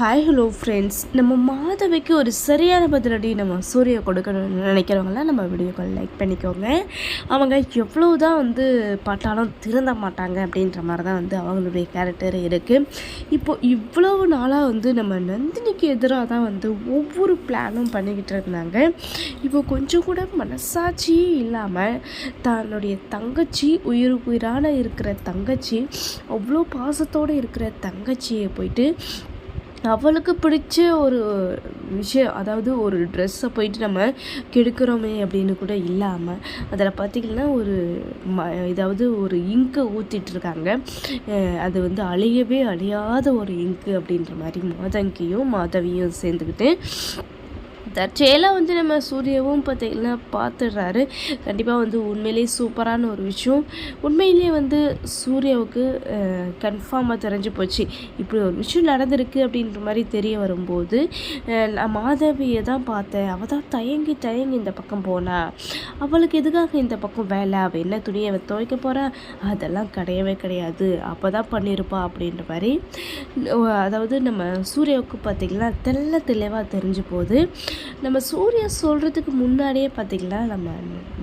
Hi hello friends, நம்ம மாதவிக்கு ஒரு சரியான பதிலடி நம்ம சூர்யா கொடுக்கணும்னு நினைக்கிறவங்களாம் நம்ம வீடியோக்கள் லைக் பண்ணிக்கோங்க. அவங்க எவ்வளோ தான் பார்த்தாலும் திருந்த மாட்டாங்க அப்படின்ற மாதிரி தான் அவங்களுடைய கேரக்டர் இருக்குது. இப்போது இவ்வளவு நாளாக நம்ம நந்தினிக்கு எதிராக தான் ஒவ்வொரு பிளானும் பண்ணிக்கிட்டு இருந்தாங்க. இப்போ கொஞ்சம் கூட மனசாட்சியே இல்லாமல் தன்னுடைய தங்கச்சி உயிரான இருக்கிற தங்கச்சி, அவ்வளோ பாசத்தோடு இருக்கிற தங்கச்சியை போயிட்டு அவளுக்கு பிடிச்ச ஒரு விஷயம், அதாவது ஒரு ட்ரெஸ்ஸை போயிட்டு நம்ம கெடுக்கிறோமே அப்படின்னு கூட இல்லாமல் அதில் பார்த்திங்கன்னா இதாவது ஒரு இங்க்கை ஊற்றிட்டுருக்காங்க. அது அழியவே அழியாத ஒரு இங்க்கு அப்படின்ற மாதிரி மாதங்கியும் மாதவியும் சேர்ந்துக்கிட்டு தற்செயலாக நம்ம சூர்யாவும் பார்த்திங்கன்னா பார்த்துடுறாரு. கண்டிப்பாக உண்மையிலேயே சூப்பரான ஒரு விஷயம். உண்மையிலேயே சூர்யாவுக்கு கன்ஃபார்மாக தெரிஞ்சு போச்சு, இப்படி ஒரு விஷயம் நடந்திருக்கு அப்படின்ற மாதிரி தெரிய வரும்போது, நான் மாதவியை தான் பார்த்தேன், அவள் தான் தயங்கி இந்த பக்கம் போனா, அவளுக்கு எதுக்காக இந்த பக்கம் வேலை, அவள் என்ன துணியை துவைக்க போகிறா, அதெல்லாம் கிடையவே கிடையாது, அப்போ தான் பண்ணியிருப்பா அப்படின்ற மாதிரி அதாவது நம்ம சூர்யாவுக்கு பார்த்திங்கன்னா தெளிவாக தெரிஞ்சு போகுது. நம்ம சூர்யா சொல்கிறதுக்கு முன்னாடியே பார்த்திங்கன்னா நம்ம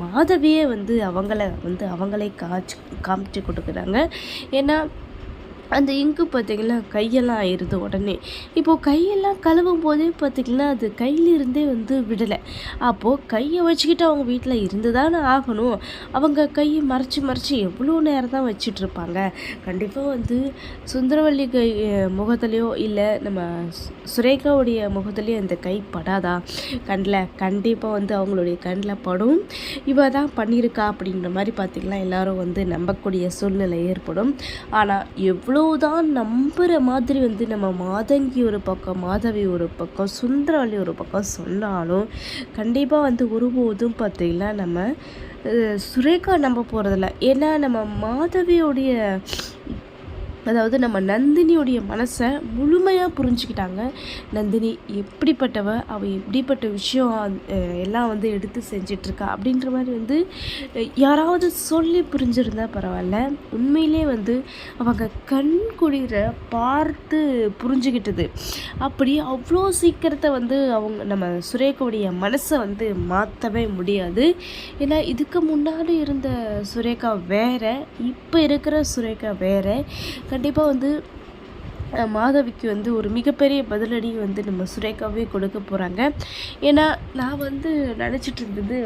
மாதவியே அவங்களே காமிச்சு கொடுக்குறாங்க. ஏன்னா அந்த இங்கு பார்த்திங்கன்னா கையெல்லாம் ஆயிடுது. உடனே இப்போது கையெல்லாம் கழுவும் போதே பார்த்திங்கன்னா அது கையிலிருந்தே விடலை. அப்போது கையை வச்சுக்கிட்டு அவங்க வீட்டில் இருந்து தானே ஆகணும். அவங்க கையை மறைச்சி எவ்வளோ நேரம் தான் வச்சிட்ருப்பாங்க. கண்டிப்பாக சுந்தரவல்லி முகத்துலேயோ இல்லை நம்ம சுரேகாவுடைய முகத்துலேயோ இந்த கை படாதா கண்ணில்? கண்டிப்பாக அவங்களுடைய கண்ணில் படும். இவ தான் பண்ணியிருக்கா அப்படின்ற மாதிரி பார்த்திங்கன்னா எல்லோரும் நம்பக்கூடிய சூழ்நிலை ஏற்படும். ஆனால் எவ்வளோதான் நம்புகிற மாதிரி நம்ம மாதங்கி ஒரு பக்கம், மாதவி ஒரு பக்கம், சுந்தரவல்லி ஒரு பக்கம் சொன்னாலும் கண்டிப்பாக ஒருபோதும் பார்த்திங்கன்னா நம்ம சுரேகா நம்ப போகிறதில்ல. ஏன்னா நம்ம மாதவியோடைய, அதாவது நம்ம நந்தினியோடைய மனசை முழுமையாக புரிஞ்சுக்கிட்டாங்க. நந்தினி எப்படிப்பட்டவ, அவள் எப்படிப்பட்ட விஷயம் எல்லாம் எடுத்து செஞ்சிட்ருக்கா அப்படின்ற மாதிரி யாராவது சொல்லி புரிஞ்சிருந்தா பரவாயில்ல. உண்மையிலே அவங்க கண் குளிர பார்த்து புரிஞ்சுக்கிட்டது. அப்படி அவ்வளோ சீக்கிரத்தை அவங்க நம்ம சுரேகாவுடைய மனசை மாற்றவே முடியாது. ஏன்னா இதுக்கு முன்னாடி இருந்த சுரேகா வேறு, இப்போ இருக்கிற சுரேகா வேறு. கண்டிப்பாக மாதவிக்கு ஒரு மிகப்பெரிய பதிலடி நம்ம சுரேகாவே கொடுக்க போகிறாங்க. ஏன்னா நான் நினச்சிட்டு இருந்தது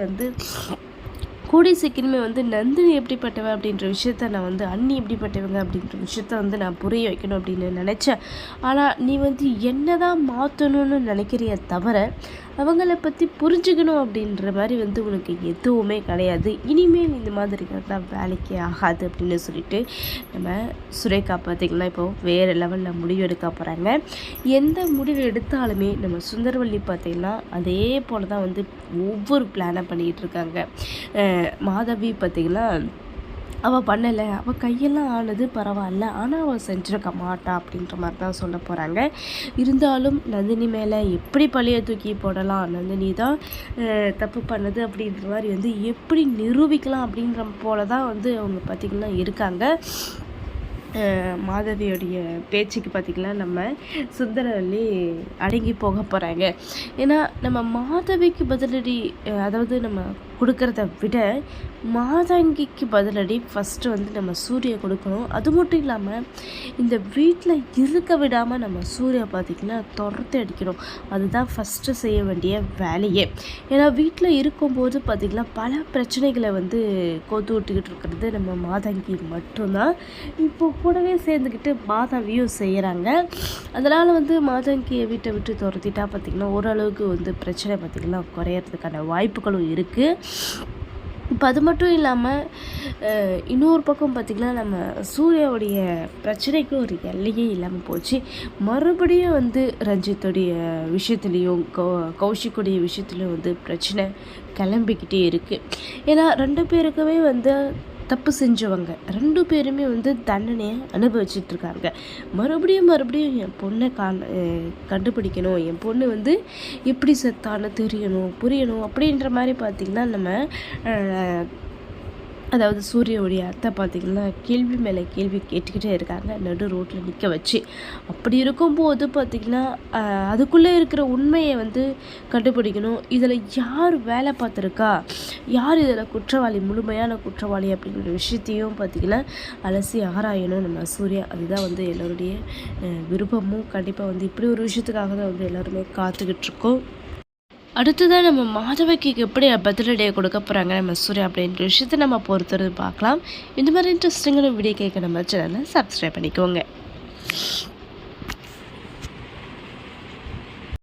கூடி சீக்கிரமே நந்தினி எப்படிப்பட்டவ அப்படின்ற விஷயத்த நான் அண்ணி எப்படிப்பட்டவங்க அப்படின்ற விஷயத்த நான் புரிய வைக்கணும் அப்படின்னு நினச்சேன். ஆனால் நீ என்ன தான் மாற்றணும்னு நினைக்கிறிய தவிர அவங்கள பற்றி புரிஞ்சுக்கணும் அப்படின்ற மாதிரி உனக்கு எதுவுமே கிடையாது. இனிமேல் இந்த மாதிரி தான் வேலைக்கே ஆகாது அப்படின்னு சொல்லிட்டு நம்ம சுரேகா பார்த்திங்கன்னா இப்போது வேறு லெவலில் முடிவு எடுக்க போகிறாங்க. எந்த முடிவு எடுத்தாலுமே நம்ம சுந்தரவல்லி பார்த்திங்கன்னா அதே போல் தான் ஒவ்வொரு பிளானை பண்ணிக்கிட்டு இருக்காங்க. மாதவி பார்த்திங்கன்னா அவள் பண்ணலை, அவள் கையெல்லாம் ஆனது பரவாயில்ல, ஆனால் அவள் செஞ்சுருக்க மாட்டா அப்படின்ற மாதிரி தான் சொல்ல போகிறாங்க. இருந்தாலும் நந்தினி மேலே எப்படி பழியை தூக்கி போடலாம், நந்தினி தான் தப்பு பண்ணது அப்படின்ற மாதிரி எப்படி நிரூபிக்கலாம் அப்படின்ற போல தான் அவங்க பார்த்திங்கன்னா இருக்காங்க. மாதவியோடைய பேச்சுக்கு பார்த்திங்கன்னா நம்ம சுந்தரவல்லி அடங்கி போக போகிறாங்க. ஏன்னா நம்ம மாதவிக்கு பதிலடி, அதாவது நம்ம கொடுக்கறத விட மாதங்கிக்கு பதிலடி ஃபஸ்ட்டு நம்ம சூர்யா கொடுக்கணும். அது மட்டும் இல்லாமல் இந்த வீட்டில் இருக்க விடாமல் நம்ம சூர்யா பார்த்திங்கன்னா துரத்தி அடிக்கணும். அதுதான் ஃபஸ்ட்டு செய்ய வேண்டிய வேலையே. ஏன்னா வீட்டில் இருக்கும்போது பார்த்திங்கன்னா பல பிரச்சனைகளை கோத்து விட்டுக்கிட்டு இருக்கிறது நம்ம மாதங்கி மட்டும்தான். இப்போ கூடவே சேர்ந்துக்கிட்டு மாதவியும் செய்கிறாங்க. அதனால் மாதங்கியை வீட்டை விட்டு துரத்திட்டா பார்த்திங்கன்னா ஓரளவுக்கு பிரச்சனை பார்த்திங்கன்னா குறையிறதுக்கான வாய்ப்புகளும் இருக்குது. இப்போ அது மட்டும் இல்லாமல் இன்னொரு பக்கம் பார்த்திங்கன்னா நம்ம சூர்யாவுடைய பிரச்சனைக்கு ஒரு எல்லையே இல்லாமல் போச்சு. மறுபடியும் ரஞ்சித்துடைய விஷயத்துலேயும் கௌஷிக்குடைய விஷயத்துலேயும் பிரச்சனை கிளம்பிக்கிட்டே இருக்குது. ஏன்னா 2 பேருக்குமே தப்பு செஞ்சவங்க 2 பேருமே தண்டனையை அனுபவிச்சிட்ருக்காங்க. மறுபடியும் என் பொண்ணை கண்டுபிடிக்கணும், என் பொண்ணு எப்படி செத்தான்னு தெரியணும், புரியணும் அப்படின்ற மாதிரி பார்த்திங்கன்னா நம்ம அதாவது சூர்யாவுடைய அத்தை பார்த்திங்கன்னா கேள்வி மேலே கேள்வி கேட்டுக்கிட்டே இருக்காங்க நடு ரோட்டில் நிற்க வச்சு. அப்படி இருக்கும்போது பார்த்திங்கன்னா அதுக்குள்ளே இருக்கிற உண்மையை வந்து கண்டுபிடிக்கணும். இதில் யார் வேலை பார்த்துருக்கா, யார் இதில் குற்றவாளி, முழுமையான குற்றவாளி அப்படிங்கிற விஷயத்தையும் பார்த்திங்கன்னா அலசி ஆராயணும் நம்ம சூர்யா. அதுதான் வந்து எல்லோருடைய விருப்பமும். கண்டிப்பாக வந்து இப்படி ஒரு விஷயத்துக்காக தான் வந்து எல்லோருமே காத்துக்கிட்டு இருக்கோம். அடுத்ததான் நம்ம மாதவிக்கு எப்படி பர்த்டே கொடுக்க போகிறாங்க நம்ம சூர்யா அப்படின்ற விஷயத்தை நம்ம பொறுத்தது பார்க்கலாம். இந்த மாதிரி இன்ட்ரெஸ்டிங்கான வீடியோ கேட்க நம்ம சேனலை சப்ஸ்கிரைப் பண்ணிக்கோங்க.